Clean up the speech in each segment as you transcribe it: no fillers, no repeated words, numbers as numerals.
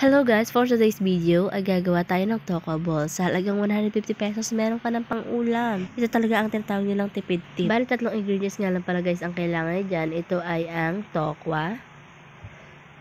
Hello guys, for today's video ay gagawa tayo ng tokwa balls. Sa halagang 150 pesos, meron ka ng pang-ulam. Ito talaga ang tinatawag nilang tipid tip. Bali, tatlong ingredients nga lang pala guys ang kailangan dyan. Ito ay ang tokwa,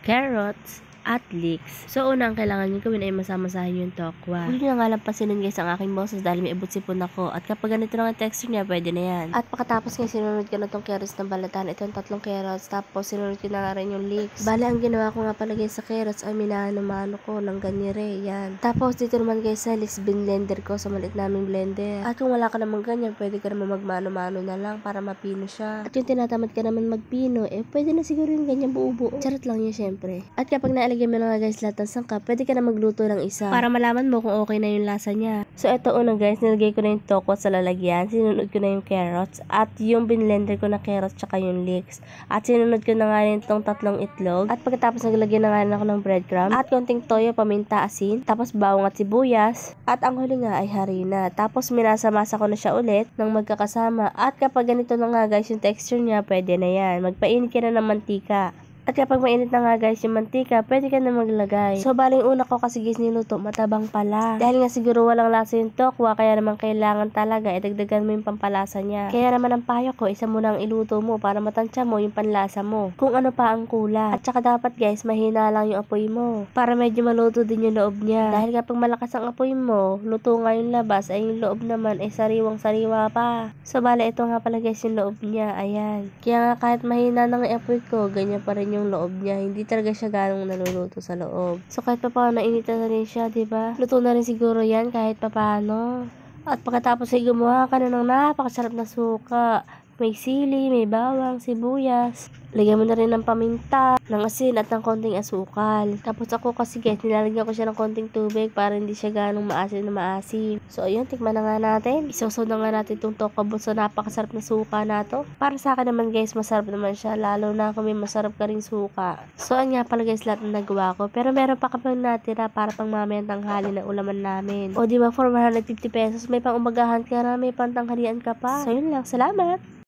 carrots, at leeks. So, una ang kailangan nyo gawin ay masama-sahin yung tokwa. Huwag nyo na nga lang pansinin guys ang aking boses dahil may abot-sipon ako. At kapag ganito lang ang texture niya, pwede na yan. At pagkatapos nga sinunod ko na itong carrots ng balatan. Ito yung tatlong carrots. Tapos sinunod ko na nga rin yung leeks. Bali, ang ginawa ko nga pala guys sa carrots ay minano-mano ko ng ganyere. Yan. Tapos dito naman guys sa leeks, blender ko sa maliit naming blender. At kung wala ka naman ganyan, pwede ka naman magmano-mano na lang para mapino siya. At yung tinatamad ka naman magpino, pwede na siguro yung ganyan buo-buo. Charot lang yun syempre. At kapag naalagyan mo na nga guys lahat ng sangkap, pwede ka na magluto ng isa para malaman mo kung okay na yung lasa niya. So ito una guys, nilagay ko na yung tokwa sa lalagyan, sinunod ko na yung carrots at yung binlender ko na carrots tsaka yung leeks. At sinunod ko na nga rin itong tatlong itlog. At pagkatapos naglagay na nga rin ako ng breadcrumbs at konting toyo, paminta, asin, tapos bawang at sibuyas. At ang huli nga ay harina. Tapos minasa-masa ko na siya ulit ng magkakasama. At kapag ganito na nga guys yung texture niya, pwede na yan. Magpainit ka na ng mantika. At kapag mainit na nga guys yung mantika, pwede ka na maglagay. So baling una ko kasi guys niluto, matabang pala. Dahil nga siguro walang lasa yung tokwa, kaya naman kailangan talaga idagdagan mo yung pampalasa niya. Kaya naman ang payo ko, isa mo nang iluto mo para matansya mo yung panlasa mo. Kung ano pa ang kulang. At saka dapat guys, mahina lang yung apoy mo. Para medyo maluto din yung loob niya. Dahil kapag malakas ang apoy mo, luto nga yung labas, ay yung loob naman ay sariwang-sariwa pa. So bale, ito nga pala guys yung loob niya. Ayan. Kaya nga kahit mahina ng apoy ko, ganyan pa rin yung loob niya. Hindi talaga siya ganong naluluto sa loob. So kahit papaano nainitan na rin siya, diba? Luto na rin siguro yan kahit papaano. At pagkatapos ay gumawa ka na ng napakasarap na suka. May sili, may bawang, sibuyas. Lagyan mo na rin ng paminta, ng asin at ng konting asukal. Tapos ako kasi guys, nilalagyan ko siya ng konting tubig para hindi siya ganong maasim na maasim. So ayun, tikman na nga natin. Isawsaw na nga natin itong tokwa balls sa napakasarap na suka na to. Para sa akin naman guys, masarap naman siya. Lalo na kung may masarap ka rin suka. So ayun nga pala guys, lahat na nagawa ko. Pero meron pa kami natira para pang mamayang tanghali na ulaman namin. O diba, for 150 pesos, may pang umagahan ka na, may pang tanghalian ka pa. So yun lang, salamat!